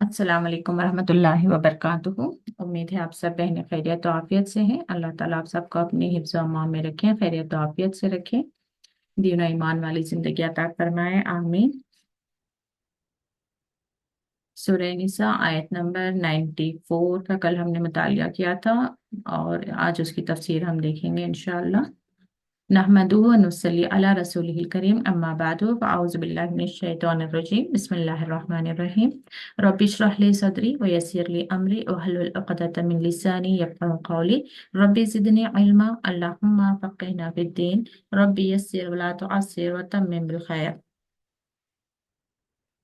अस्सलाम वालेकुम रहमतुल्लाहि व बरकातुहू। उम्मीद है आप सब बहनें खैरियत और आफियत से हैं। अल्लाह ताला आप सबको अपनी हिफ्ज़ व अमान में रखें, खैरियत और आफियत से रखें, दीन और ईमान वाली जिंदगी अता फरमाए, आमीन। सूरह निसा आयत नंबर 94 का कल हमने मुतालिया किया था और आज उसकी तफसीर हम देखेंगे इंशाअल्लाह। नहमदुहु व नुसल्ली अला रसूलिहिल करीम, अम्मा बादु, फ़अऊज़ु बिल्लाहि मिनश शैतानिर रजीम, बिस्मिल्लाहिर रहमानिर रहीम। रब्बि इश्रह ली सदरी व यस्सिर ली अमरी वहलुल उक़दतम मिन लिसानी यफ़क़हू क़ौली। रब्बि ज़िदनी इल्मा, अल्लाहुम्मा फ़क़्हिना फ़िद्दीन। रब्बि यस्सिर व ला तुअस्सिर व तम्मिम बिल खैर।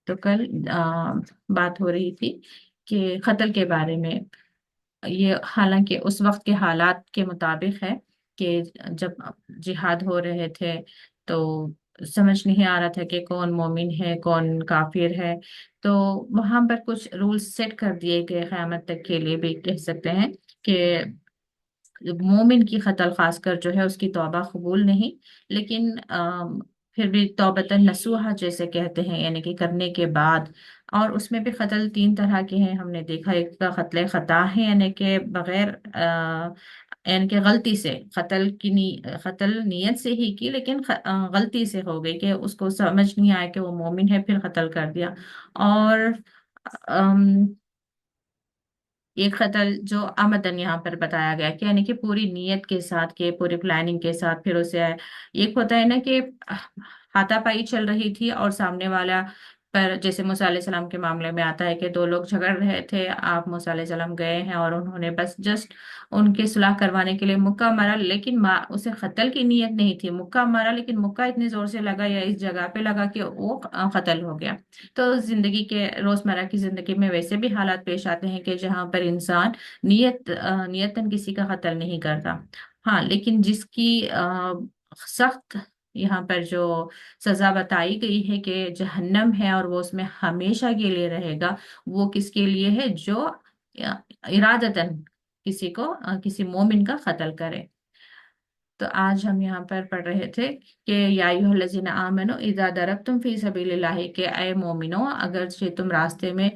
तो कल बात हो रही थी कि कत्ल के बारे में। ये हालांकि उस वक्त के हालात के मुताबिक है कि जब जिहाद हो रहे थे तो समझ नहीं आ रहा था कि कौन मोमिन है कौन काफिर है। तो वहां पर कुछ रूल्स सेट कर दिए गए, क़यामत तक के लिए भी कह सकते हैं कि मोमिन की कत्ल खासकर जो है उसकी तौबा कबूल नहीं, लेकिन फिर भी तौबतन नसूहा जैसे कहते हैं, यानी कि करने के बाद। और उसमें भी कत्ल तीन तरह के हैं, हमने देखा। एक का कत्ल खता है, यानी कि बगैर यानी कि गलती से कत्ल नियत से ही की, लेकिन गलती से हो गई कि उसको समझ नहीं आया कि वो मोमिन है, फिर कत्ल कर दिया। और एक कत्ल जो आमदन यहाँ पर बताया गया कि यानी कि पूरी नीयत के साथ के पूरी प्लानिंग के साथ फिर उसे। एक होता है ना कि हाथापाई चल रही थी और सामने वाला पर, जैसे मूसा अलैहिस्सलाम के मामले में आता है कि दो लोग झगड़ रहे थे, आप मूसा अलैहिस्सलाम गए हैं और उन्होंने बस जस्ट उनके सुलह करवाने के लिए मुक्का मारा, लेकिन उसे कत्ल की नीयत नहीं थी। मुक्का मारा लेकिन मुक्का इतनी जोर से लगा या इस जगह पे लगा कि वो कत्ल हो गया। तो जिंदगी के रोजमर्रा की जिंदगी में वैसे भी हालात पेश आते हैं कि जहां पर इंसान नियतन किसी का कत्ल नहीं करता। हाँ, लेकिन जिसकी सख्त यहाँ पर जो सजा बताई गई है कि जहन्नम है और वो उसमें हमेशा के लिए रहेगा, वो किसके लिए है? जो इरादतन किसी को किसी मोमिन का कत्ल करे। तो आज हम यहाँ पर पढ़ रहे थे कि या अय्युहल्लज़ीना आमनू इज़ा दरबतुम फी सबीलिल्लाहि, के अय मोमिनो, अगर से तुम रास्ते में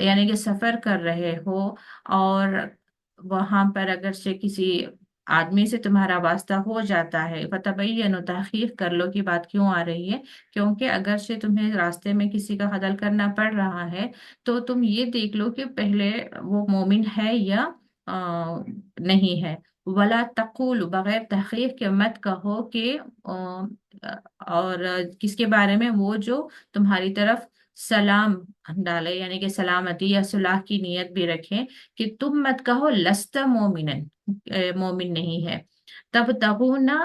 यानी कि सफर कर रहे हो और वहां पर अगर से किसी आदमी से तुम्हारा वास्ता हो जाता है, फतबय्यनु, तहकीक कर लो कि बात क्यों आ रही है। क्योंकि अगर से तुम्हें रास्ते में किसी का कत्ल करना पड़ रहा है तो तुम ये देख लो कि पहले वो मोमिन है या नहीं है। वला तकुल, बगैर तहकीक के मत कहो कि और किसके बारे में? वो जो तुम्हारी तरफ सलाम डाले, यानी कि सलामती या सुलह की नीयत भी रखें, कि तुम मत कहो लस्त मोमिनन, मोमिन नहीं है। तब तगुना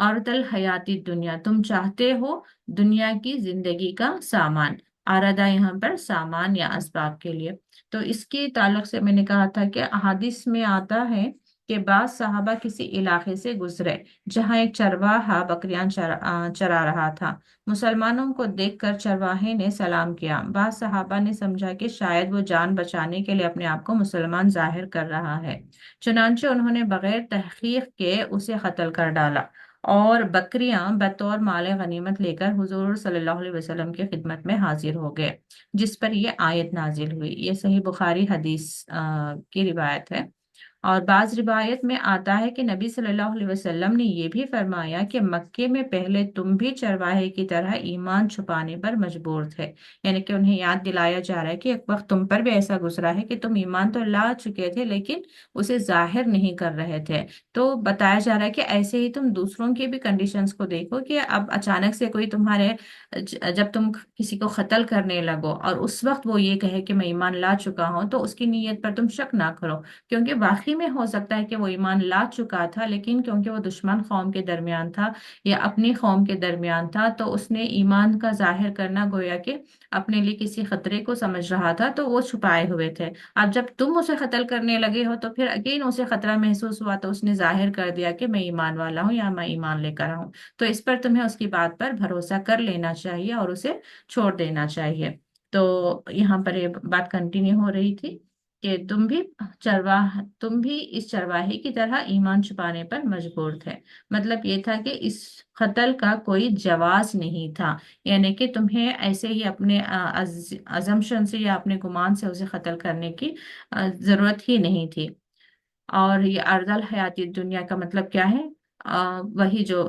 औरतल हयाती दुनिया, तुम चाहते हो दुनिया की जिंदगी का सामान। आरदा यहाँ पर सामान या असबाब के लिए। तो इसके ताल्लुक से मैंने कहा था कि अहादीस में आता है कि बाद साहबा किसी इलाके से गुजरे जहां एक चरवाहा बकरियां चरा रहा था। मुसलमानों को देखकर चरवाहे ने सलाम किया। बाद साहबा ने समझा कि शायद वो जान बचाने के लिए अपने आप को मुसलमान जाहिर कर रहा है। चुनांचे उन्होंने बगैर तहकीक के उसे कत्ल कर डाला और बकरियां बतौर माल गनीमत लेकर हुजूर सल्लल्लाहु अलैहि वसल्लम की खिदमत में हाजिर हो गए, जिस पर ये आयत नाजिल हुई। ये सही बुखारी हदीस की रिवायत है। और बाज रिवायत में आता है कि नबी सल्लल्लाहु अलैहि वसल्लम ने यह भी फरमाया कि मक्के में पहले तुम भी चरवाहे की तरह ईमान छुपाने पर मजबूर थे। यानी कि उन्हें याद दिलाया जा रहा है कि एक वक्त तुम पर भी ऐसा गुजरा है कि तुम ईमान तो ला चुके थे लेकिन उसे जाहिर नहीं कर रहे थे। तो बताया जा रहा है कि ऐसे ही तुम दूसरों की भी कंडीशंस को देखो कि अब अचानक से कोई तुम्हारे जब तुम किसी को कत्ल करने लगो और उस वक्त वो ये कहे कि मैं ईमान ला चुका हूं, तो उसकी नीयत पर तुम शक ना करो। क्योंकि वाकई में हो सकता है कि वो ईमान ला चुका था, लेकिन क्योंकि वो दुश्मन कौम के दरमियान था या अपनी कौम के दरमियान था, तो उसने ईमान का जाहिर करना गोया कि अपने लिए किसी खतरे को समझ रहा था, तो वो छुपाए हुए थे। अब जब तुम उसे कत्ल करने लगे हो तो फिर अगेन उसे खतरा महसूस हुआ, तो उसने जाहिर कर दिया कि मैं ईमान वाला हूँ या मैं ईमान लेकर आऊं। तो इस पर तुम्हें उसकी बात पर भरोसा कर लेना चाहिए और उसे छोड़ देना चाहिए। तो यहाँ पर ये बात कंटिन्यू हो रही थी کہ تم بھی اس چرواہے کی طرح ایمان چھپانے پر مجبور تھے۔ مطلب یہ تھا کہ اس قتل کا کوئی جواز نہیں تھا، یعنی کہ تمہیں ایسے ہی اپنے ازمپشن سے یا اپنے گمان سے اسے قتل کرنے کی ضرورت ہی نہیں تھی۔ اور یہ ارذل الحیاتی دنیا کا مطلب کیا ہے؟ وہی جو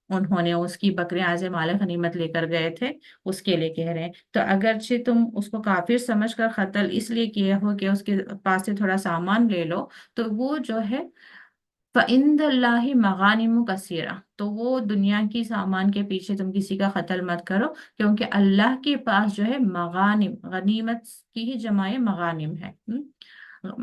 انہوں نے اس کی بکریاں از مال غنیمت لے کر گئے تھے، اس کے لیے کہہ رہے ہیں۔ تو اگرچہ تم اس کو کافر سمجھ کر قتل اس لیے کیے ہو کہ اس کے پاس سے تھوڑا سامان لے لو، تو وہ جو ہے فَإِنَّ اللَّهِ مَغَانِمُ كَثِيرَةٌ، تو وہ دنیا کی سامان کے پیچھے تم کسی کا قتل مت کرو، کیونکہ اللہ کے پاس جو ہے مغانم، غنیمت کی ہی جمع مغانم ہے۔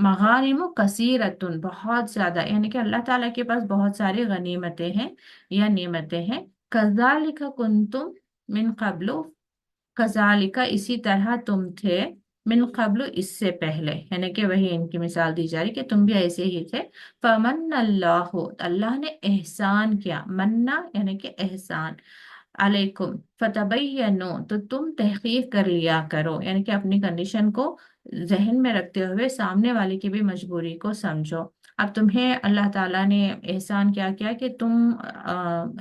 مغانم کثیرتن، بہت زیادہ، یعنی کہ اللہ تعالیٰ کے پاس بہت ساری غنیمتیں ہیں یا نعمتیں ہیں۔ کذالک کنتم من قبل، کذالک اسی طرح تم تھے، من قبل اس سے پہلے، یعنی کہ وہی ان کی مثال دی جا رہی کہ تم بھی ایسے ہی تھے۔ فمن اللہ، اللہ نے احسان کیا، منا یعنی کہ احسان، علیکم فتبینو، تو تم تحقیق کر لیا کرو، یعنی کہ اپنی کنڈیشن کو ذہن میں رکھتے ہوئے سامنے والے کی بھی مجبوری کو سمجھو۔ اب تمہیں اللہ تعالیٰ نے احسان کیا کیا کہ تم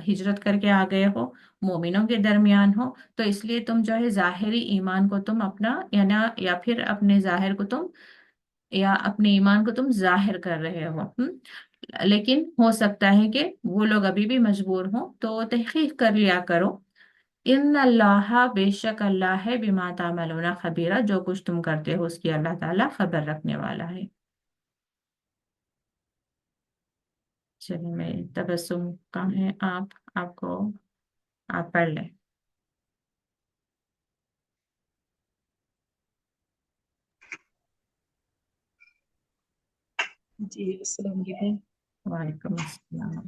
ہجرت کر کے آ گئے ہو، مومنوں کے درمیان ہو، تو اس لیے تم جو ہے ظاہری ایمان کو تم اپنا یا پھر اپنے ظاہر کو تم یا اپنے ایمان کو تم ظاہر کر رہے ہو۔ لیکن ہو سکتا ہے کہ وہ لوگ ابھی بھی مجبور ہوں، تو تحقیق کر لیا کرو۔ ان اللہ، بے شک اللہ ہے، بما تعملون خبیرہ، جو کچھ تم کرتے ہو اس کی اللہ تعالیٰ خبر رکھنے والا ہے۔ چلیے، میں تبسم کہاں ہے؟ آپ پڑھ لیں۔ جی السلام علیکم۔ وعلیکم السلام۔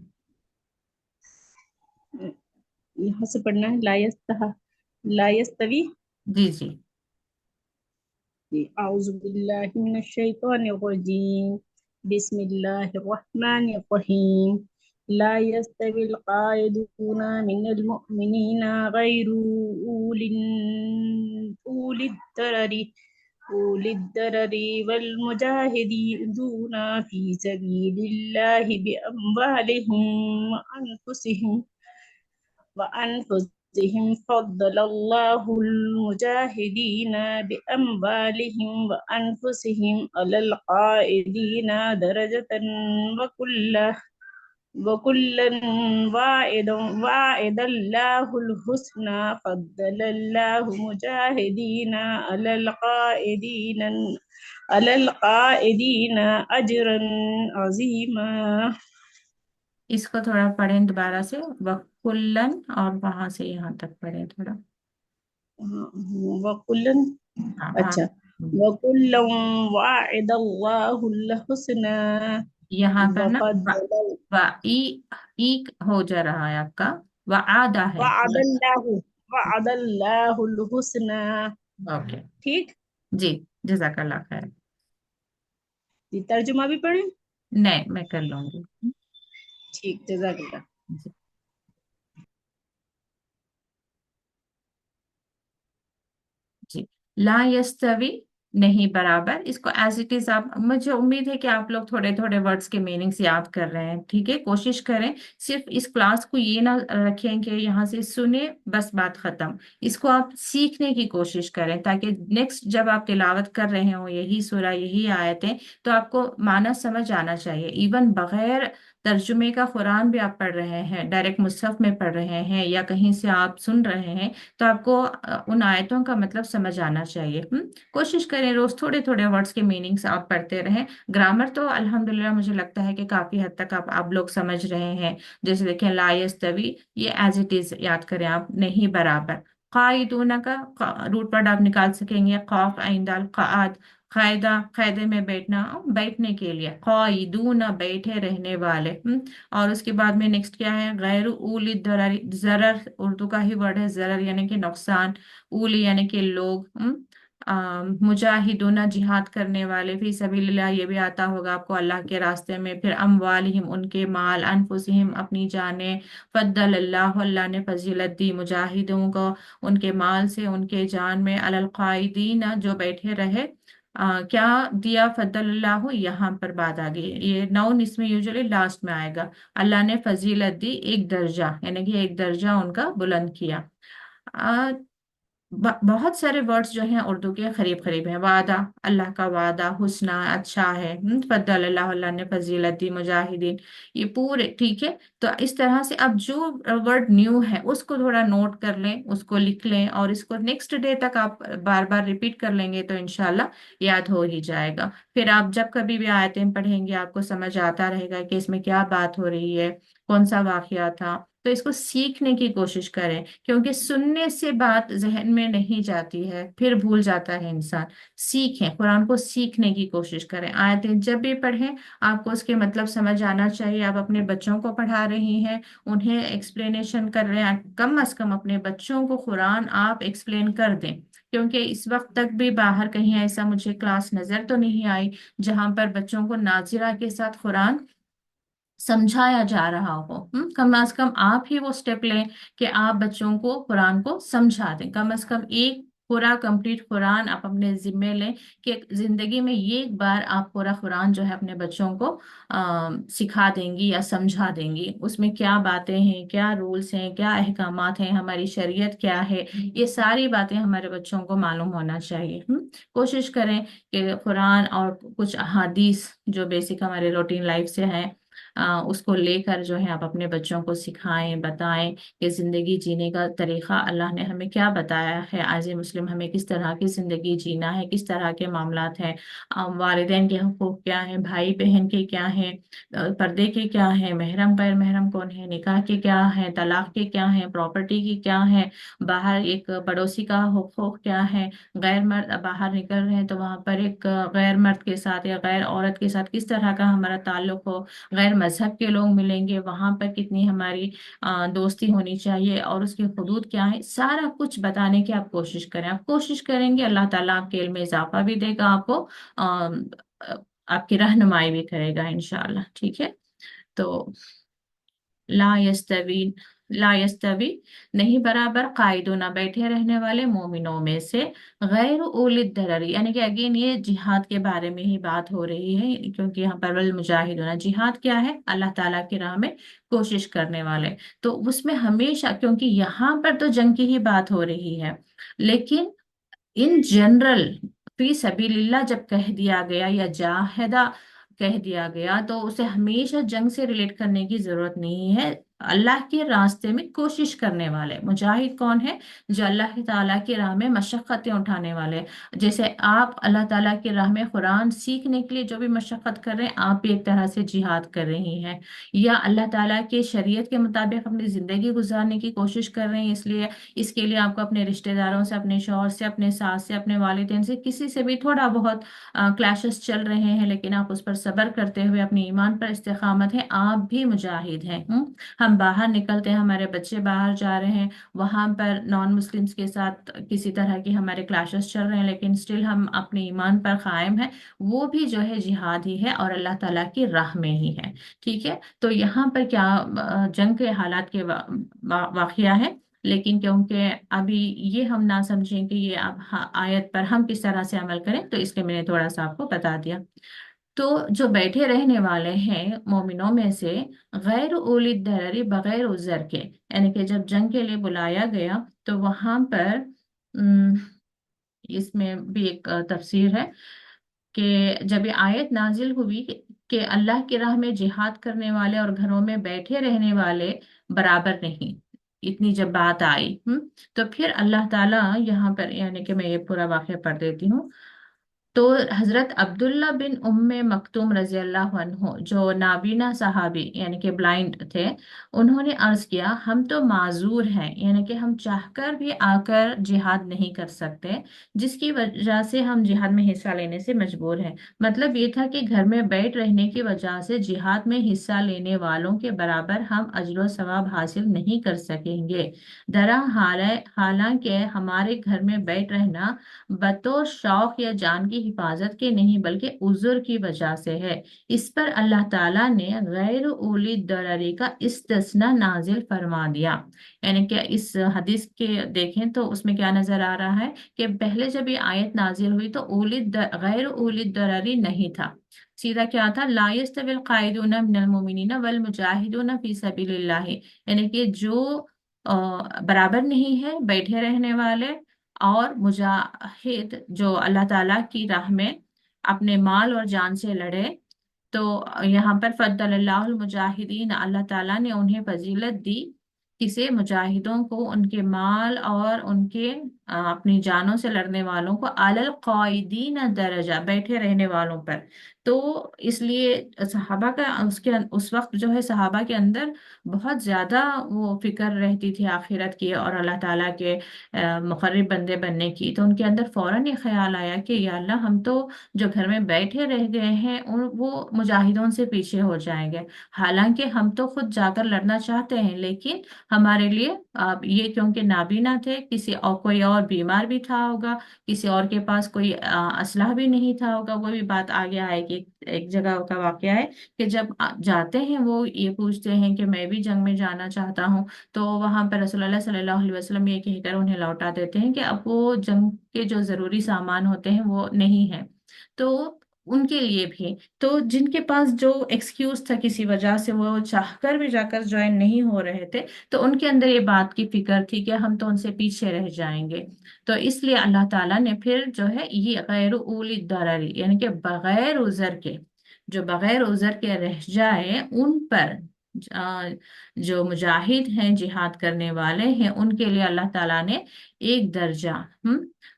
یہاں سے پڑھنا ہے لا یستوی۔ جی جی۔ اعوذ باللہ من الشیطان الرجیم، بسم اللہ الرحمن الرحیم۔ لا يستوي القاعدون من المؤمنين غير أولي الضرر والمجاهدون في سبيل الله بأموالهم وأنفسهم فضل الله المجاهدين بأموالهم وأنفسهم على القائدين درجة، وكلا وعد الله الحسنى، فضل الله مجاهدين على القائدين أجرا عظيما۔ اس کو تھوڑا پڑھیں دوبارہ سے، وَكُلًّا، اور وہاں سے یہاں تک پڑھیں تھوڑا۔ وَكُلًّا، ہاں۔ اچھا، وَكُلًّا وَعَدَ اللَّهُ الْحُسْنَى، یہاں پر نا وَفَضَّلَ ای ہو جا رہا ہے آپ کا، وعدہ ہے۔ وعد اللہ الحسنى۔ اوکے، ٹھیک جی، جزاک اللہ خیر۔ جی، ترجمہ بھی پڑھیں؟ نہیں، میں کر لوں گی۔ ٹھیک، جزاک اللہ۔ جی جی، لا یستوی، نہیں برابر، اس کو ایز اٹ از، آپ، مجھے امید ہے کہ آپ لوگ تھوڑے تھوڑے ورڈز کے میننگز یاد کر رہے ہیں، ٹھیک ہے؟ کوشش کریں صرف اس کلاس کو یہ نہ رکھیں کہ یہاں سے سنیں بس بات ختم، اس کو آپ سیکھنے کی کوشش کریں، تاکہ نیکسٹ جب آپ تلاوت کر رہے ہوں یہی سورہ یہی آیتیں، تو آپ کو معنی سمجھ آنا چاہیے۔ ایون بغیر ترجمے کا قرآن بھی آپ پڑھ رہے ہیں، ڈائریکٹ مصحف میں پڑھ رہے ہیں یا کہیں سے آپ سن رہے ہیں، تو آپ کو ان آیتوں کا مطلب سمجھ آنا چاہیے۔ کوشش کریں روز تھوڑے تھوڑے ورڈز کے میننگز آپ پڑھتے رہیں۔ گرامر تو الحمدللہ مجھے لگتا ہے کہ کافی حد تک آپ لوگ سمجھ رہے ہیں۔ جیسے دیکھیں لا یستوی، یہ ایز اٹ از یاد کریں آپ، نہیں برابر۔ قائدون کا روٹ ورڈ آپ نکال سکیں گے، قاف عین دال قعاد، قاعدہ، قاعدے میں بیٹھنا، بیٹھنے کے لیے، قائدون بیٹھے رہنے والے۔ اور اس کے بعد میں نیکسٹ کیا ہے؟ غیر اولی الضرر، ضرر اردو کا ہی ورڈ ہے، ضرر یعنی کہ نقصان، اولی یعنی کہ لوگ، مجاہدون جہاد کرنے والے، فی سبیل اللہ یہ بھی آتا ہوگا آپ کو، اللہ کے راستے میں، پھر اموالہم ان کے مال، انفسہم اپنی جانیں، فضل اللہ، اللہ نے فضیلت دی مجاہدوں کو ان کے مال سے، ان کے جان میں، علی القائدین جو بیٹھے رہے، क्या दिया फदल्लाहु, यहाँ पर बात आ गई है। ये नाउन इसमें यूजुअली लास्ट में आएगा। अल्लाह ने फजीलत दी, एक दर्जा, यानी कि एक दर्जा उनका बुलंद किया। बहुत सारे वर्ड्स जो हैं उर्दू के करीब करीब हैं। वादा, अल्लाह का वादा, हुस्ना, अच्छा है। फद्दल अल्लाह, अल्लाह ने फजीलत दी, मुजाहिदीन, ये पूरे ठीक है। तो इस तरह से अब जो वर्ड न्यू है उसको थोड़ा नोट कर लें, उसको लिख लें, और इसको नेक्स्ट डे तक आप बार बार रिपीट कर लेंगे तो इंशाल्लाह याद हो ही जाएगा। फिर आप जब कभी भी आयतें पढ़ेंगे आपको समझ आता रहेगा कि इसमें क्या बात हो रही है, कौन सा वाकया था। तो इसको सीखने की कोशिश करें, क्योंकि सुनने से बात जहन में नहीं जाती है, फिर भूल जाता है इंसान। सीखें, कुरान को सीखने की कोशिश करें। आयतें जब भी पढ़ें आपको उसके मतलब समझ आना चाहिए। आप अपने बच्चों को पढ़ा रही हैं, उन्हें एक्सप्लेनेशन कर रहे हैं, कम अज कम अपने बच्चों को कुरान आप एक्सप्लेन कर दें। क्योंकि इस वक्त तक भी बाहर कहीं ऐसा मुझे क्लास नजर तो नहीं आई जहां पर बच्चों को नाजिरा के साथ कुरान समझाया जा रहा हो। कम से कम आप ही वो स्टेप लें कि आप बच्चों को कुरान को समझा दें। कम से कम एक पूरा कंप्लीट कुरान आप अपने जिम्मे लें कि जिंदगी में ये एक बार आप पूरा कुरान जो है अपने बच्चों को सिखा देंगी या समझा देंगी। उसमें क्या बातें हैं, क्या रूल्स हैं, क्या अहकामात हैं, हमारी शरीयत क्या है, ये सारी बातें हमारे बच्चों को मालूम होना चाहिए। कोशिश करें कि कुरान और कुछ अहादीस जो बेसिक हमारे रूटीन लाइफ से हैं उसको लेकर जो है आप अपने बच्चों को सिखाएं, बताएं कि जिंदगी जीने का तरीका अल्लाह ने हमें क्या बताया है। एज ए मुस्लिम हमें किस तरह की जिंदगी जीना है, किस तरह के मामलात हैं, वालिदैन के हकूक क्या हैं, भाई बहन के क्या हैं, पर्दे के क्या हैं, महरम गैर महरम कौन है, निकाह के क्या हैं, तलाक के क्या हैं, प्रॉपर्टी की क्या है, बाहर एक पड़ोसी का हुकूक क्या है, गैर मर्द बाहर निकल रहे हैं तो वहां पर एक गैर मर्द के साथ या गैर औरत के साथ किस तरह का हमारा ताल्लुक हो, गैर मजहब के लोग मिलेंगे वहां पर कितनी हमारी दोस्ती होनी चाहिए, और उसकी हदूद क्या है, सारा कुछ बताने की आप कोशिश करें। आप कोशिश करेंगे अल्लाह ताला आपके इल्म में इजाफा भी देगा आपको, आपकी रहनुमाई भी करेगा इंशाअल्लाह। ठीक है। तो ला यस्तवी, ला यस्तवी, नहीं बराबर, कायदों बैठे रहने वाले मोमिनों में से, गैर उलिद दररी, यानी कि अगेन ये जिहाद के बारे में ही बात हो रही है, क्योंकि यहाँ पर वल मुजाहिदून, जिहाद क्या है, अल्लाह ताला की राह में कोशिश करने वाले। तो उसमें हमेशा, क्योंकि यहाँ पर तो जंग की ही बात हो रही है, लेकिन इन जनरल फी सबीलिल्लाह जब कह दिया गया या जाहिदा कह दिया गया तो उसे हमेशा जंग से रिलेट करने की जरूरत नहीं है। अल्लाह के रास्ते में कोशिश करने वाले मुजाहिद कौन है, जो अल्लाह ताला की राह में मशक्क़तें उठाने वाले। जैसे आप अल्लाह ताला की राह में कुरान सीखने के लिए जो भी मशक्क़त कर रहे हैं, आप भी एक तरह से जिहाद कर रही हैं। या अल्लाह ताला के शरीयत के मुताबिक अपनी जिंदगी गुजारने की कोशिश कर रहे हैं, इसलिए इसके लिए आपको अपने रिश्तेदारों से, अपने शौहर से, अपने सास से, अपने वालिदैन से, किसी से भी थोड़ा बहुत क्लैशेस चल रहे हैं, लेकिन आप उस पर सब्र करते हुए अपने ईमान पर इस्तेकामत हैं, आप भी मुजाहिद हैं। हम बाहर निकलते हैं, हमारे बच्चे बाहर जा रहे हैं, वहां पर नॉन मुस्लिम्स के साथ किसी तरह की हमारे क्लैशेस चल रहे हैं, लेकिन स्टिल हम अपने ईमान पर कायम हैं, वो भी जो है जिहाद ही है और अल्लाह ताला की राह में ही है। ठीक है। तो यहाँ पर क्या जंग के हालात के वाकया है, लेकिन क्योंकि अभी ये हम ना समझें कि ये अब आयत पर हम किस तरह से अमल करें, तो इसलिए मैंने थोड़ा सा आपको बता दिया। तो जो बैठे रहने वाले हैं मोमिनों में से, गैर उलिद दररी, बगैर उज़र के, यानी कि जब जंग के लिए बुलाया गया तो वहां पर इसमें भी एक तफसीर है कि जब ये आयत नाजिल हुई कि अल्लाह की राह में जिहाद करने वाले और घरों में बैठे रहने वाले बराबर नहीं, इतनी जब बात आई, तो फिर अल्लाह ताला यहाँ पर, यानी कि मैं ये पूरा वाक़या पढ़ देती हूँ। तो हजरत अब्दुल्ला बिन उम्मे मकतूम रजी अल्लाह अन्हो, जो नाबीना सहाबी यानी कि ब्लाइंड थे, उन्होंने अर्ज किया, हम तो माजूर हैं, यानी कि हम चाहकर भी आकर जिहाद नहीं कर सकते, जिसकी वजह से हम जिहाद में हिस्सा लेने से मजबूर हैं। मतलब ये था कि घर में बैठ रहने की वजह से जिहाद में हिस्सा लेने वालों के बराबर हम अजर सवाब हासिल नहीं कर सकेंगे। दरा हालांकि हमारे घर में बैठ रहना बतौर शौक या जान की حفاظت کے نہیں بلکہ عذر کی وجہ سے ہے۔ اس پر اللہ تعالیٰ نے غیر اولی ضرری کا استثناء نازل فرما دیا۔ یعنی کہ اس حدیث کے دیکھیں تو اس میں کیا نظر آ رہا ہے کہ پہلے جب یہ آیت نازل ہوئی تو غیر اولی ضرری نہیں تھا، سیدھا کیا تھا، لا يستوي القاعدون من المؤمنین والمجاہدون فی سبیل اللہ، یعنی کہ جو برابر نہیں ہے بیٹھے رہنے والے اور مجاہد جو اللہ تعالیٰ کی راہ میں اپنے مال اور جان سے لڑے۔ تو یہاں پر فضل اللہ المجاہدین، اللہ تعالیٰ نے انہیں فضیلت دی، کسے، مجاہدوں کو، ان کے مال اور ان کے اپنی جانوں سے لڑنے والوں کو، علی القاعدین درجہ، بیٹھے رہنے والوں پر۔ تو اس لیے صحابہ کا اس وقت جو ہے صحابہ کے اندر بہت زیادہ وہ فکر رہتی تھی آخرت کی اور اللہ تعالیٰ کے مقرب بندے بننے کی۔ تو ان کے اندر فوراً یہ خیال آیا کہ یا اللہ، ہم تو جو گھر میں بیٹھے رہ گئے ہیں وہ مجاہدوں سے پیچھے ہو جائیں گے، حالانکہ ہم تو خود جا کر لڑنا چاہتے ہیں، لیکن ہمارے لیے یہ کیونکہ نابینا تھے، کسی اور کوئی اور بیمار بھی تھا ہوگا، کسی اور کے پاس کوئی اسلحہ بھی نہیں تھا ہوگا، وہ بھی بات آگے آئے گی۔ ایک جگہ کا واقعہ ہے کہ جب جاتے ہیں وہ یہ پوچھتے ہیں کہ میں بھی جنگ میں جانا چاہتا ہوں، تو وہاں پر رسول اللہ صلی اللہ علیہ وسلم یہ کہہ کر انہیں لوٹا دیتے ہیں کہ اب وہ جنگ کے جو ضروری سامان ہوتے ہیں وہ نہیں ہے۔ تو ان کے لیے بھی، تو جن کے پاس جو ایکسکیوز تھا کسی وجہ سے وہ چاہ کر بھی جا کر جوائن نہیں ہو رہے تھے، تو ان کے اندر یہ بات کی فکر تھی کہ ہم تو ان سے پیچھے رہ جائیں گے۔ تو اس لیے اللہ تعالیٰ نے پھر جو ہے یہ غیر اولی الضرر، یعنی کہ بغیر عذر کے، جو بغیر عذر کے رہ جائے ان پر جو مجاہد ہیں، جہاد کرنے والے ہیں، ان کے لیے اللہ تعالیٰ نے ایک درجہ،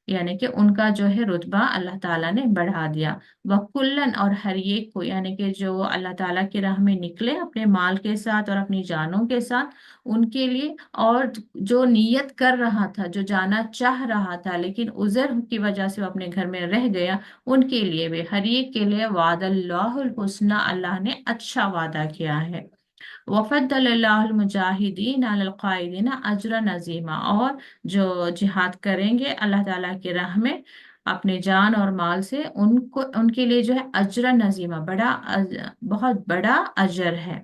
یعنی کہ ان کا جو ہے رتبہ اللہ تعالیٰ نے بڑھا دیا۔ وکلن، اور ہر ایک کو، یعنی کہ جو اللہ تعالیٰ کی راہ میں نکلے اپنے مال کے ساتھ اور اپنی جانوں کے ساتھ، ان کے لیے، اور جو نیت کر رہا تھا، جو جانا چاہ رہا تھا لیکن عذر کی وجہ سے وہ اپنے گھر میں رہ گیا، ان کے لیے بھی، ہر ایک کے لیے، وعد اللہ الحسنہ، اللہ نے اچھا وعدہ کیا ہے۔ وفضل اللہ المجاہدین علی القائدین اجرا عظیما، اور جو جہاد کریں گے اللہ تعالیٰ کی راہ میں اپنے جان اور مال سے، ان کے لیے جو ہے اجرا عظیما، بہت بڑا اجر ہے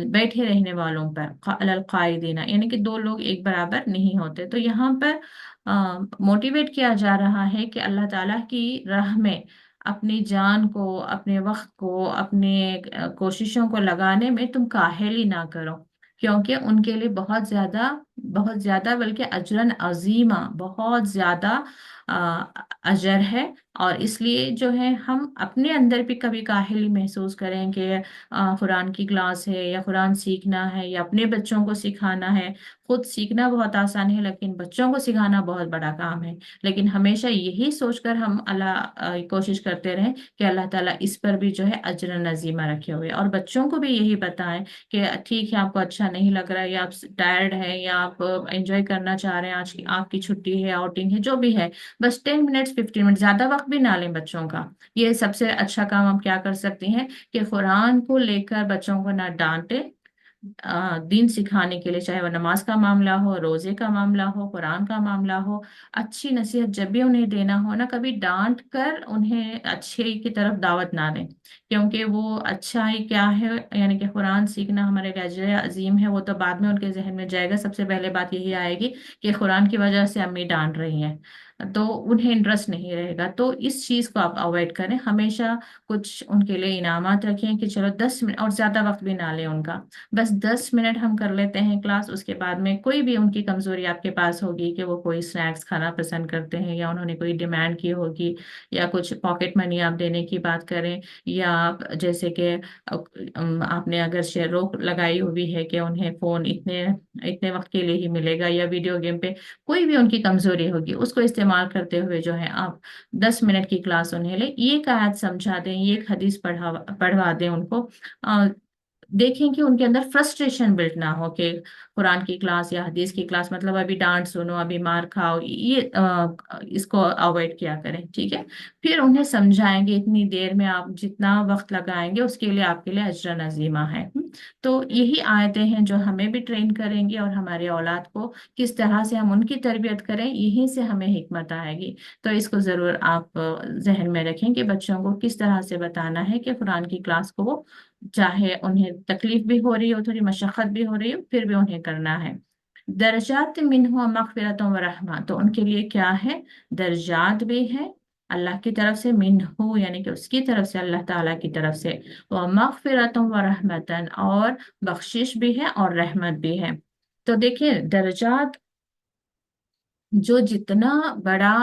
بیٹھے رہنے والوں پر، علی القائدین، یعنی کہ دو لوگ ایک برابر نہیں ہوتے۔ تو یہاں پر موٹیویٹ کیا جا رہا ہے کہ اللہ تعالیٰ کی راہ میں اپنی جان کو، اپنے وقت کو، اپنے کوششوں کو لگانے میں تم کاہلی نہ کرو، کیونکہ ان کے لیے بہت زیادہ بلکہ اجرن عظیمہ، بہت زیادہ اجر ہے۔ اور اس لیے جو ہے ہم اپنے اندر بھی کبھی کاہلی محسوس کریں کہ قرآن کی کلاس ہے یا قرآن سیکھنا ہے یا اپنے بچوں کو سکھانا ہے، خود سیکھنا بہت آسان ہے لیکن بچوں کو سکھانا بہت بڑا کام ہے۔ لیکن ہمیشہ یہی سوچ کر ہم کوشش کرتے رہیں کہ اللہ تعالیٰ اس پر بھی جو ہے اجر عظیمہ رکھے ہوئے، اور بچوں کو بھی یہی بتائیں کہ ٹھیک ہے، آپ کو اچھا نہیں لگ رہا ہے یا آپ ٹائرڈ ہیں یا آپ انجوائے کرنا چاہ رہے ہیں، آج کی آپ کی چھٹی ہے، آؤٹنگ ہے، جو بھی ہے، بس 10 منٹ 15 منٹ، زیادہ وقت بھی نہ لیں بچوں کا۔ یہ سب سے اچھا کام ہم کیا کر سکتے ہیں کہ قرآن کو لے کر بچوں کو نہ ڈانٹے، دین سکھانے کے لیے، چاہے وہ نماز کا معاملہ ہو، روزے کا معاملہ ہو، قرآن کا معاملہ ہو، اچھی نصیحت جب بھی انہیں دینا ہو نا، کبھی ڈانٹ کر انہیں اچھے کی طرف دعوت نہ دیں، کیونکہ وہ اچھائی کیا ہے، یعنی کہ قرآن سیکھنا ہمارے لیے اجر عظیم ہے، وہ تو بعد میں ان کے ذہن میں جائے گا، سب سے پہلے بات یہی آئے گی کہ قرآن کی وجہ سے امی ڈانٹ رہی ہیں، تو انہیں انٹرسٹ نہیں رہے گا۔ تو اس چیز کو آپ اوائڈ کریں، ہمیشہ کچھ ان کے لیے انعامات رکھیں کہ چلو 10 منٹ، اور زیادہ وقت بھی نہ لیں ان کا، بس 10 منٹ ہم کر لیتے ہیں کلاس، اس کے بعد میں کوئی بھی ان کی کمزوری آپ کے پاس ہوگی کہ وہ کوئی سنیکس کھانا پسند کرتے ہیں یا انہوں نے کوئی ڈیمانڈ کی ہوگی یا کچھ پاکٹ منی آپ دینے کی بات کریں، یا جیسے کہ آپ نے اگر شیئر روک لگائی ہوئی ہے کہ انہیں فون اتنے وقت کے لیے ہی ملے گا، یا ویڈیو گیم پہ کوئی بھی ان کی کمزوری ہوگی، اس کو استعمال کرتے ہوئے جو ہے آپ 10 منٹ کی کلاس انہیں لیں، ایک آیت سمجھا دیں، ایک حدیث پڑھوا دیں ان کو، देखें कि उनके अंदर फ्रस्ट्रेशन बिल्ड ना हो कि कुरान की क्लास या हदीस की क्लास मतलब अभी डांट सुनो, अभी मार खाओ, ये इसको अवॉइड किया करें, ठीक है। फिर उन्हें समझाएंगे, इतनी देर में आप जितना वक्त लगाएंगे उसके लिए आपके लिए अजर नजीमा है। तो यही आयतें हैं जो हमें भी ट्रेन करेंगी, और हमारे औलाद को किस तरह से हम उनकी तरबियत करें, यहीं से हमें हिकमत आएगी। तो इसको जरूर आप जहन में रखें कि बच्चों को किस तरह से बताना है कि कुरान की क्लास को वो, चाहे उन्हें तकलीफ भी हो रही हो, थोड़ी मशक्कत भी हो रही हो, फिर भी उन्हें करना है। दर्जात मिन्हु मगफिरतुम व रहमा, तो उनके लिए क्या है, दर्जात भी है अल्लाह की तरफ से, मिन्हु यानी कि उसकी तरफ से, अल्लाह ताला की तरफ से, व मगफिरतुम व रहमतन, और बख्शिश भी है और रहमत भी है। तो देखिए दर्जात, जो जितना बड़ा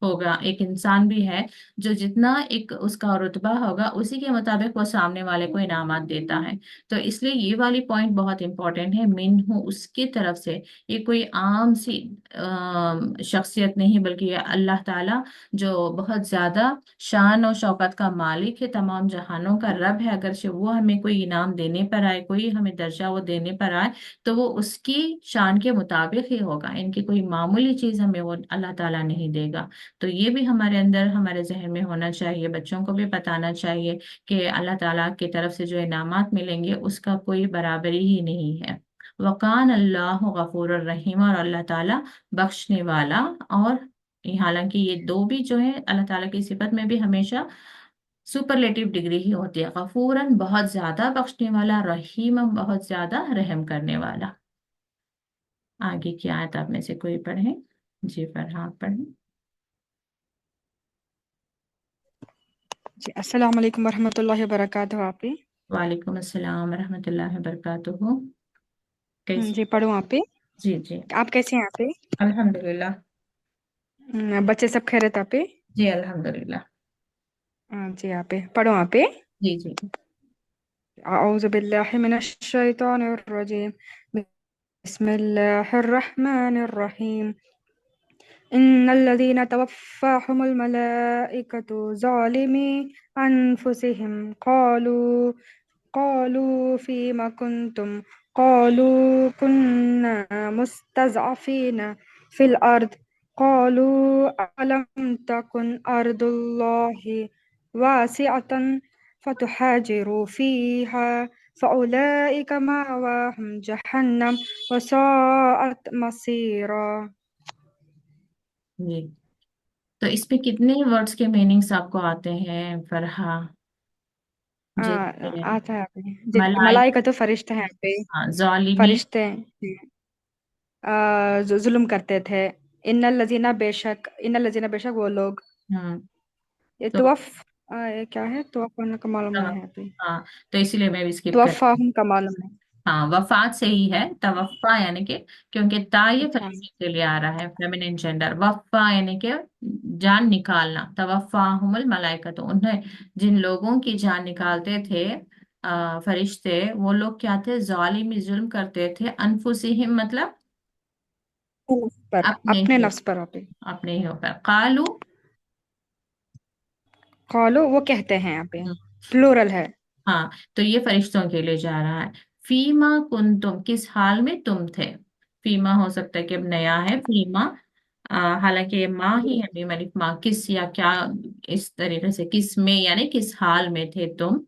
होगा, एक इंसान भी है, जो जितना एक उसका रुतबा होगा उसी के मुताबिक वो सामने वाले को इनामात देता है। तो इसलिए ये वाली पॉइंट बहुत इंपॉर्टेंट है, मिन्हु उसकी तरफ से। ये कोई आम सी शख्सियत नहीं, बल्कि ये अल्लाह ताला जो बहुत ज्यादा शान और शौकत का मालिक है, तमाम जहानों का रब है, अगर से वो हमें कोई इनाम देने पर आए, कोई हमें दर्जा वो देने पर आए, तो वो उसकी शान के मुताबिक ही होगा, इनकी कोई मामूली चीज हमें वो अल्लाह ताला नहीं देगा। तो ये भी हमारे अंदर, हमारे जहन में होना चाहिए, बच्चों को भी बताना चाहिए कि अल्लाह ताला की तरफ से जो इनामात मिलेंगे उसका कोई बराबरी ही नहीं है। वकान अल्लाह गफूर रहीम, और अल्लाह ताला बख्शने वाला। और हालांकि ये दो भी जो है अल्लाह ताला की सिफत में भी हमेशा सुपरलेटिव डिग्री ही होती है, गफूरन बहुत ज्यादा बख्शने वाला, रहीम बहुत ज्यादा रहम करने वाला। आगे की आयत आप में से कोई पढ़े? जी फरहान पढ़े। जी अस्सलाम वालेकुम वरहमतुल्लाहि वबरकातुहू। आप ही। वालेकुम अस्सलाम रहमतुल्लाहि वबरकातुहू। कैसे? जी पढ़ूँ आप ही। जी जी। आप कैसे हैं आप ही? अल्हम्दुलिल्लाह। बच्चे सब खैरियत आप ही? जी अल्हम्दुलिल्लाह। जी आप ही पढ़ूँ आप ही। जी जी। अऊज़ु बिल्लाहि मिनश शैतानिर रजीम। बिस्मिल्लाहिर रहमानिर रहीम। इन्नल्लज़ीना तवफ़्फ़ाहुमुल मलाइकतु ज़ालिमी अनफुसिहिम قالوا فيما كنتم قالوا كنا مستضعفين في الأرض قالوا ألم تكن أرض الله واسعة فتهاجروا فيها فأولئك مأواهم جهنم وساءت مصيرا। जी। तो इसमें कितने वर्ड्स के मीनिंग्स आपको आते हैं फरहा? जैसे आता है अभी। मलाई, मलाइका तो फरिश्ते हैं पे। हाँ, जालिमी। फरिश्ते हैं। जो जुल्म करते थे। इन्नल लजीना बेशक वो लोग। हम्म। ये तो तुवफ ये क्या है? तुवफ होने का मालूम नहीं है अभी। हाँ, तो इसीलिए मैं भी स्किप कर। तुवफ़ाहुम का मालूम है। हाँ, वफात से ही है, तवफ़ा यानी कि, क्योंकि ता ये अच्छा। फरीसी के लिए आ रहा है, फेमिनिन जेंडर, वफ़ा यानी कि जान निकालना, तवफ़्फ़ाहुमुल मलाइका, तो उन्हें जिन लोगों की जान निकालते थे फरिश्ते, वो लोग क्या थे, जालिमी, जुल्म करते थे, अनफुसिहिम मतलब अपने अपने ही, नफ्स पर अभी। अपने ही ऊपर, कालू। कॉलो वो कहते हैं यहाँ पे। प्लूरल है। हाँ, तो ये फरिश्तों के लिए जा रहा है। फीमा कुंतुम, किस हाल में तुम थे। फीमा हो सकता है कि अब नया है, फीमा हालांकि ये माँ ही है, बेमलिक माँ, किस या क्या, इस तरीके से, किस में यानी किस हाल में थे तुम।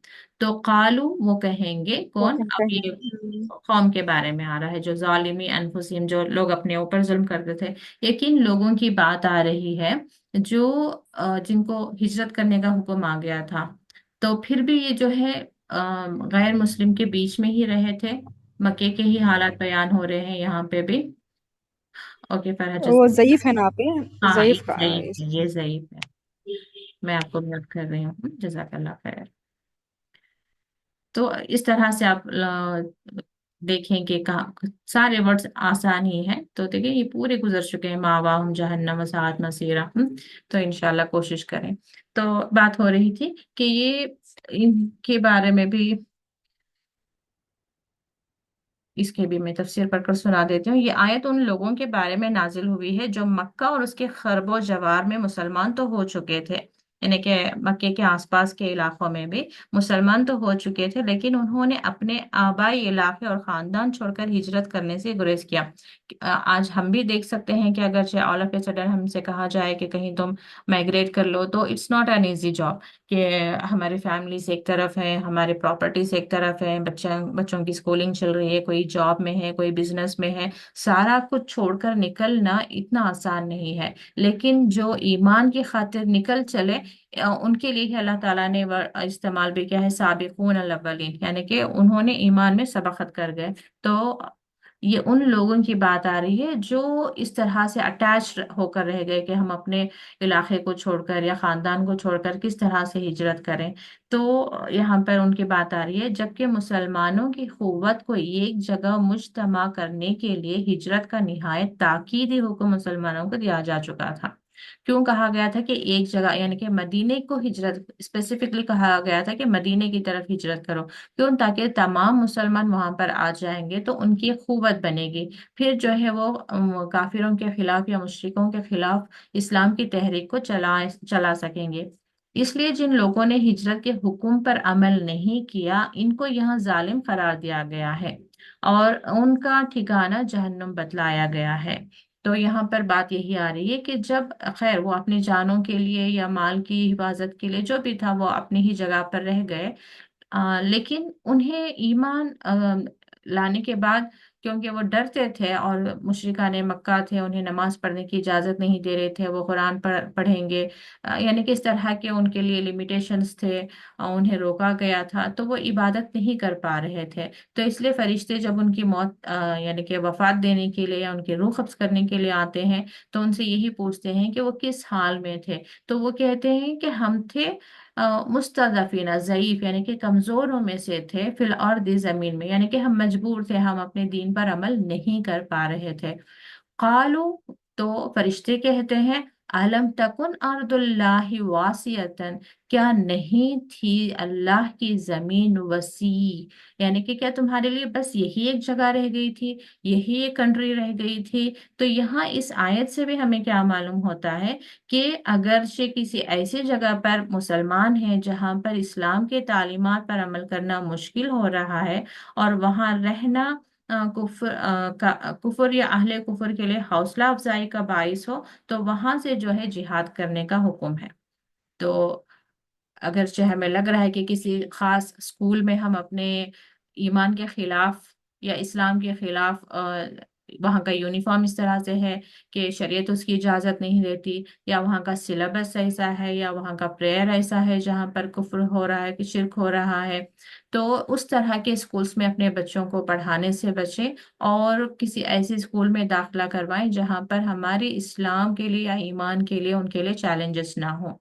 तो कालू वो कहेंगे, वो कौन, कहते अब हैं। ये कौम के बारे में आ रहा है, जो जालिमी अनफुसिम, जो लोग अपने ऊपर जुल्म करते थे। ये किन लोगों की बात आ रही है, जो जिनको हिजरत करने का हुक्म आ गया था, तो फिर भी ये जो है गैर मुस्लिम के बीच में ही रहे थे। मक्के के ही हालात बयान हो रहे हैं यहाँ पे भी। ओके फरहत। वो ज़ईफ है ना पे। हाँ, ये ज़ईफ का ज़ईफ है, ये ज़ईफ है। मैं आपको मदद कर रही हूँ, जज़ाकल्लाह खैर। तो इस तरह से आप देखें कि कहा सारे वर्ड्स आसान ही हैं। तो देखिए ये पूरे गुजर चुके हैं, मावाहुम जहन्नम सात मसीरा। तो इंशाल्लाह कोशिश करें। तो बात हो रही थी कि ये इनके बारे में भी, इसके भी मैं तफसीर पढ़कर सुना देती हूँ। ये आयत उन लोगों के बारे में नाजिल हुई है जो मक्का और उसके खरबो जवार में मुसलमान तो हो चुके थे, यानी कि मक्के के आसपास के इलाकों में भी मुसलमान तो हो चुके थे, लेकिन उन्होंने अपने आबाई इलाके और खानदान छोड़कर हिजरत करने से गुरेज किया। आज हम भी देख सकते हैं कि अगर ऑल ऑफ ए सडन हमसे कहा जाए कि कहीं तुम माइग्रेट कर लो, तो it's not an easy job. कि हमारी फैमिली से एक तरफ है, हमारे प्रॉपर्टी से एक तरफ है, बच्चों की स्कूलिंग चल रही है, कोई जॉब में है, कोई बिजनेस में है, सारा कुछ छोड़कर निकलना इतना आसान नहीं है। लेकिन जो ईमान की खातिर निकल चले, उनके लिए ही अल्लाह ताला ने इस्तेमाल भी किया है साबिकून अल अव्वलीन, यानी कि उन्होंने ईमान में सबकत कर गए। तो ये उन लोगों की बात आ रही है जो इस तरह से अटैच होकर रह गए कि हम अपने इलाके को छोड़कर या खानदान को छोड़कर किस तरह से हिजरत करें। तो यहाँ पर उनकी बात आ रही है, जबकि मुसलमानों की कुव्वत को एक जगह मुज्तमा करने के लिए हिजरत का निहायत ताकीदी हुक्म मुसलमानों को दिया जा चुका था। क्यों कहा गया था कि एक जगह, यानी कि मदीने को हिजरत स्पेसिफिकली कहा गया था कि मदीने की तरफ हिजरत करो। क्यों? ताकि तमाम मुसलमान वहां पर आ जाएंगे तो उनकी एक कुव्वत बनेगी। फिर जो है वो काफिरों के खिलाफ या मुशरिकों के खिलाफ इस्लाम की तहरीक को चला सकेंगे। इसलिए जिन लोगों ने हिजरत के हुक्म पर अमल नहीं किया, इनको यहाँ जालिम करार दिया गया है और उनका ठिकाना जहन्नुम बतलाया गया है। तो यहाँ पर बात यही आ रही है कि जब खैर वो अपनी जानों के लिए या माल की हिफाजत के लिए जो भी था वो अपनी ही जगह पर रह गए, लेकिन उन्हें ईमान लाने के बाद, क्योंकि वो डरते थे और मुशरिकाने मक्का थे, उन्हें नमाज पढ़ने की इजाजत नहीं दे रहे थे, वो कुरान पढ़ेंगे, यानी कि इस तरह के उनके लिए लिमिटेशंस थे, उन्हें रोका गया था, तो वो इबादत नहीं कर पा रहे थे। तो इसलिए फरिश्ते जब उनकी मौत यानी कि वफात देने के लिए या उनकी रूह कब्ज करने के लिए आते हैं, तो उनसे यही पूछते हैं कि वो किस हाल में थे। तो वो कहते हैं कि हम थे मुस्तज़अफीना, ज़ईफ यानी कि कमजोरों में से थे, फिल अर्द जमीन में, यानी कि हम मजबूर थे, हम अपने दीन पर अमल नहीं कर पा रहे थे। कालू, तो फरिश्ते कहते हैं, अलम तकुन अर्दुल्लाहि वासियतन, क्या नहीं थी अल्लाह की जमीन वसी, यानी कि क्या तुम्हारे लिए बस यही एक जगह रह गई थी, यही एक कंट्री रह गई थी। तो यहाँ इस आयत से भी हमें क्या मालूम होता है कि अगर से किसी ऐसी जगह पर मुसलमान हैं जहाँ पर इस्लाम के तालीमात पर अमल करना मुश्किल हो रहा है और वहाँ रहना कुफर या अहले कुफर के लिए हौसला अफजाई का बाइस हो, तो वहां से जो है जिहाद करने का हुक्म है। तो अगर चाहे हमें लग रहा है कि किसी खास स्कूल में हम अपने ईमान के खिलाफ या इस्लाम के खिलाफ वहाँ का यूनिफॉर्म इस तरह से है कि शरीयत उसकी इजाज़त नहीं देती, या वहाँ का सिलेबस ऐसा है, या वहाँ का प्रेयर ऐसा है जहाँ पर कुफ्र हो रहा है कि शिरक हो रहा है, तो उस तरह के स्कूल्स में अपने बच्चों को पढ़ाने से बचें और किसी ऐसे स्कूल में दाखिला करवाएं जहाँ पर हमारे इस्लाम के लिए या ईमान के लिए उनके लिए चैलेंजेस ना हो।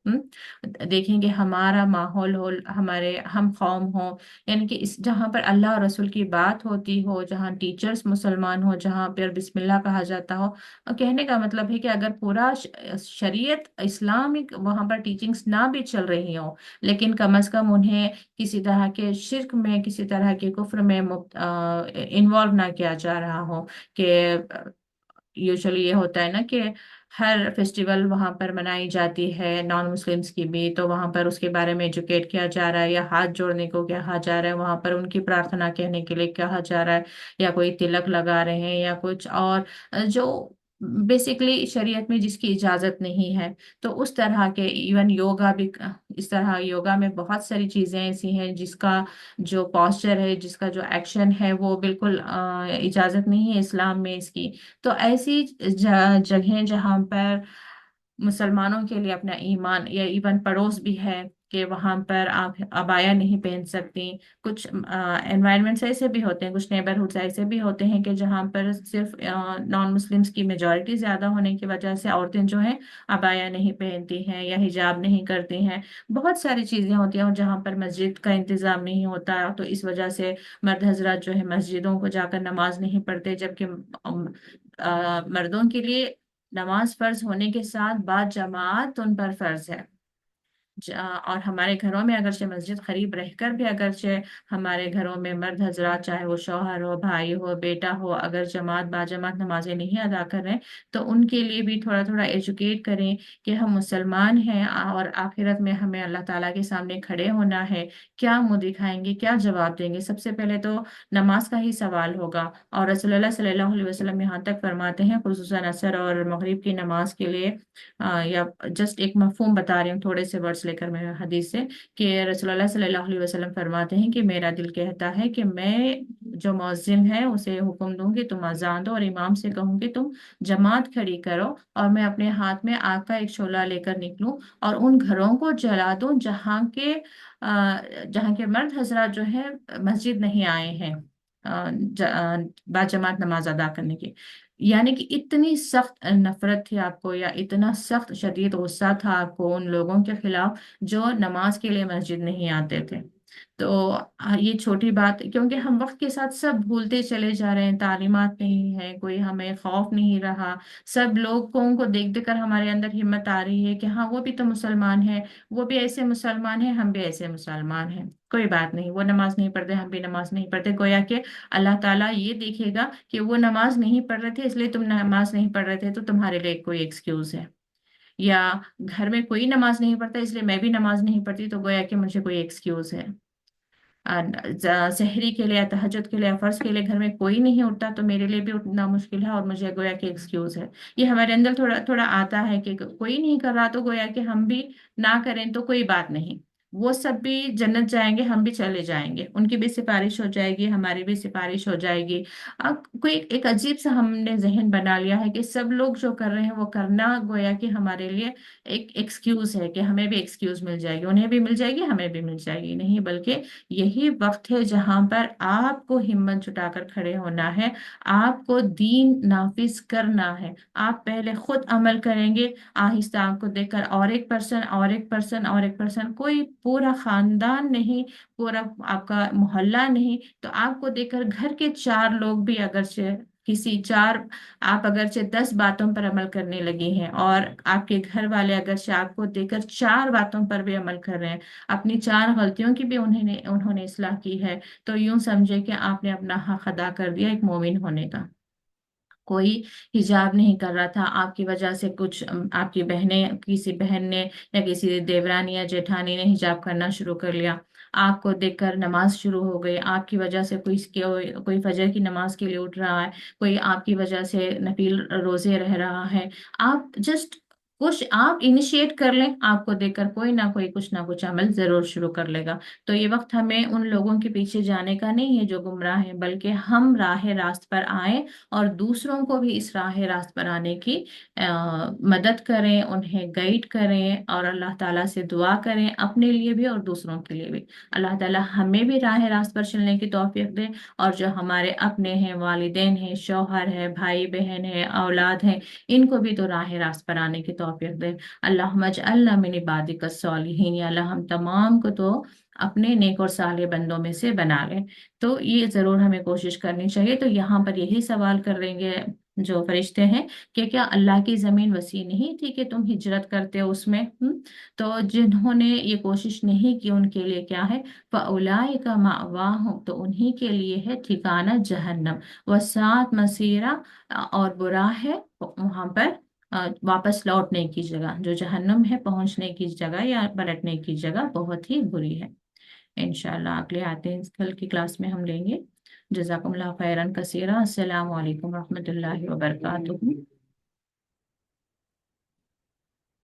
देखेंगे हमारा माहौल हो, हमारे हम कौम हो, यानी कि इस जहाँ पर अल्लाह और रसूल की बात होती हो, जहाँ टीचर्स मुसलमान हो, जहाँ पर बिस्मिल्लाह कहा जाता हो। कहने का मतलब है कि अगर पूरा शरीयत इस्लामिक वहाँ पर टीचिंग्स ना भी चल रही हो, लेकिन कम से कम उन्हें किसी तरह के शिर्क में, किसी तरह के कुफ्र में इन्वॉल्व ना किया जा रहा हो। कि यूजुअली ये होता है ना कि हर फेस्टिवल वहां पर मनाई जाती है नॉन मुस्लिम्स की भी, तो वहां पर उसके बारे में एजुकेट किया जा रहा है, या हाथ जोड़ने को कहा जा रहा है, वहां पर उनकी प्रार्थना कहने के लिए कहा जा रहा है, या कोई तिलक लगा रहे हैं या कुछ और, जो बेसिकली शरीयत में जिसकी इजाजत नहीं है। तो उस तरह के इवन योगा भी, इस तरह योगा में बहुत सारी चीजें ऐसी हैं जिसका जो पॉस्चर है, जिसका जो एक्शन है, वो बिल्कुल इजाजत नहीं है इस्लाम में इसकी। तो ऐसी जगहें जहाँ पर मुसलमानों के लिए अपना ईमान, या इवन पड़ोस भी है कि वहां पर आप अबाया नहीं पहन सकती। कुछ एनवायरनमेंट्स ऐसे भी होते हैं, कुछ नेबरहुड्स ऐसे भी होते हैं कि जहाँ पर सिर्फ नॉन मुस्लिम्स की मेजोरिटी ज्यादा होने की वजह से औरतें जो हैं अबाया नहीं पहनती हैं या हिजाब नहीं करती हैं। बहुत सारी चीजें होती हैं, और जहाँ पर मस्जिद का इंतजाम नहीं होता, तो इस वजह से मर्द हजरात जो है मस्जिदों को जाकर नमाज नहीं पढ़ते, जबकि मर्दों के लिए नमाज फर्ज होने के साथ बाद जमात उन पर फर्ज है। اور ہمارے گھروں میں اگرچہ مسجد قریب رہ کر بھی اگرچہ ہمارے گھروں میں مرد حضرات چاہے وہ شوہر ہو، بھائی ہو، بیٹا ہو، اگر جماعت باجماعت نمازیں نہیں ادا کر رہے تو ان کے لیے بھی تھوڑا تھوڑا ایجوکیٹ کریں کہ ہم مسلمان ہیں اور آخرت میں ہمیں اللہ تعالیٰ کے سامنے کھڑے ہونا ہے۔ کیا منہ دکھائیں گے، کیا جواب دیں گے؟ سب سے پہلے تو نماز کا ہی سوال ہوگا، اور رسول اللہ صلی اللہ علیہ وسلم یہاں تک فرماتے ہیں، خصوصاً عصر اور مغرب کی نماز کے لیے یا جسٹ ایک مفہوم بتا رہی ہوں تھوڑے سے ورڈز لے کر میں حدیث سے، کہ رسول اللہ صلی اللہ علیہ وسلم فرماتے ہیں کہ میرا دل کہتا ہے کہ میں جو مؤذن ہے اسے حکم دوں گی تم اذان دو، اور امام سے کہوں گی تم جماعت کھڑی کرو، اور میں اپنے ہاتھ میں آگ کا ایک شعلہ لے کر نکلوں اور ان گھروں کو جلا دوں جہاں کے مرد حضرات جو ہے مسجد نہیں آئے ہیں باجماعت نماز ادا کرنے کی۔ یعنی کہ اتنی سخت نفرت تھی آپ کو، یا اتنا سخت شدید غصہ تھا آپ کو ان لوگوں کے خلاف جو نماز کے لیے مسجد نہیں آتے تھے۔ تو یہ چھوٹی بات، کیونکہ ہم وقت کے ساتھ سب بھولتے چلے جا رہے ہیں، تعلیمات نہیں ہے، کوئی ہمیں خوف نہیں رہا، سب لوگوں کو دیکھ دیکھ کر ہمارے اندر ہمت آ رہی ہے کہ ہاں وہ بھی تو مسلمان ہیں، وہ بھی ایسے مسلمان ہیں، ہم بھی ایسے مسلمان ہیں، کوئی بات نہیں، وہ نماز نہیں پڑھتے ہم بھی نماز نہیں پڑھتے، گویا کہ اللہ تعالیٰ یہ دیکھے گا کہ وہ نماز نہیں پڑھ رہے تھے اس لیے تم نماز نہیں پڑھ رہے تھے، تو تمہارے لیے کوئی ایکسکیوز ہے، یا گھر میں کوئی نماز نہیں پڑھتا اس لیے میں بھی نماز نہیں پڑھتی تو گویا کہ مجھے کوئی ایکسکیوز ہے۔ سحری کے لیے، تہجد کے لیے، فرض کے لیے گھر میں کوئی نہیں اٹھتا تو میرے لیے بھی اٹھنا مشکل ہے اور مجھے گویا کہ ایکسکیوز ہے۔ یہ ہمارے اندر تھوڑا تھوڑا آتا ہے کہ کوئی نہیں کر رہا تو گویا کہ ہم بھی نہ کریں تو کوئی بات نہیں، وہ سب بھی جنت جائیں گے، ہم بھی چلے جائیں گے، ان کی بھی سفارش ہو جائے گی، ہماری بھی سفارش ہو جائے گی۔ اب کوئی ایک عجیب سا ہم نے ذہن بنا لیا ہے کہ سب لوگ جو کر رہے ہیں وہ کرنا گویا کہ ہمارے لیے ایک ایکسکیوز ہے، کہ ہمیں بھی ایکسکیوز مل جائے گی، انہیں بھی مل جائے گی، ہمیں بھی مل جائے گی۔ نہیں، بلکہ یہی وقت ہے جہاں پر آپ کو ہمت جٹا کر کھڑے ہونا ہے، آپ کو دین نافذ کرنا ہے، آپ پہلے خود عمل کریں گے، آہستہ آپ کو دیکھ کر اور ایک پرسن اور ایک پرسن اور ایک پرسن، کوئی پورا خاندان نہیں، پورا آپ کا محلہ نہیں، تو آپ کو دیکھ کر گھر کے 4 لوگ بھی اگرچہ آپ اگرچہ 10 باتوں پر عمل کرنے لگی ہیں، اور آپ کے گھر والے اگرچہ آپ کو دیکھ کر 4 باتوں پر بھی عمل کر رہے ہیں، اپنی 4 غلطیوں کی بھی انہوں نے اصلاح کی ہے، تو یوں سمجھے کہ آپ نے اپنا حق ادا کر دیا ایک مومن ہونے کا۔ کوئی حجاب نہیں کر رہا تھا، آپ کی وجہ سے کچھ آپ کی بہنیں، کسی بہن نے یا کسی دیورانی یا جیٹھانی نے حجاب کرنا شروع کر لیا، آپ کو دیکھ کر نماز شروع ہو گئی، آپ کی وجہ سے کوئی فجر کی نماز کے لیے اٹھ رہا ہے، کوئی آپ کی وجہ سے نفل روزے رہ رہا ہے، آپ جسٹ کچھ آپ انیشیٹ کر لیں، آپ کو دیکھ کر کوئی نہ کچھ عمل ضرور شروع کر لے گا۔ تو یہ وقت ہمیں ان لوگوں کے پیچھے جانے کا نہیں ہے جو گمراہ ہیں، بلکہ ہم راہ راست پر آئیں اور دوسروں کو بھی اس راہ راست پر آنے کی مدد کریں، انہیں گائیڈ کریں، اور اللہ تعالیٰ سے دعا کریں اپنے لیے بھی اور دوسروں کے لیے بھی۔ اللہ تعالیٰ ہمیں بھی راہ راست پر چلنے کی توفیق دے، اور جو ہمارے اپنے ہیں، والدین ہیں، شوہر ہے، بھائی بہن ہے، اولاد ہیں، ان کو بھی تو راہ راست پر آنے کی توفیق دے۔ اللہم اجعلنا من عبادک الصالحین، یا اللہ ہم تمام کو تو اپنے نیک اور صالح بندوں میں سے بنا لیں۔ تو یہ ضرور ہمیں کوشش کرنی چاہیے۔ تو یہاں پر یہی سوال کر رہیں گے جو فرشتے ہیں کہ کیا اللہ کی زمین وسیع نہیں تھی کہ تم ہجرت کرتے ہو اس میں؟ تو جنہوں نے یہ کوشش نہیں کی ان کے لیے کیا ہے؟ فَأُولَئِكَ مَأْوَاهُمْ، تو انہی کے لیے ہے ٹھکانہ جہنم، وَسَاءَتْ مَصِيرًا، اور برا ہے وہاں پر واپس لوٹنے کی جگہ، جو جہنم ہے پہنچنے کی جگہ یا پلٹنے کی جگہ بہت ہی بری ہے۔ انشاءاللہ اگلے آتے ہیں کل کی کلاس میں ہم لیں گے۔ جزاکم اللہ خیرن کثیرا۔ السلام علیکم ورحمۃ اللہ وبرکاتہ۔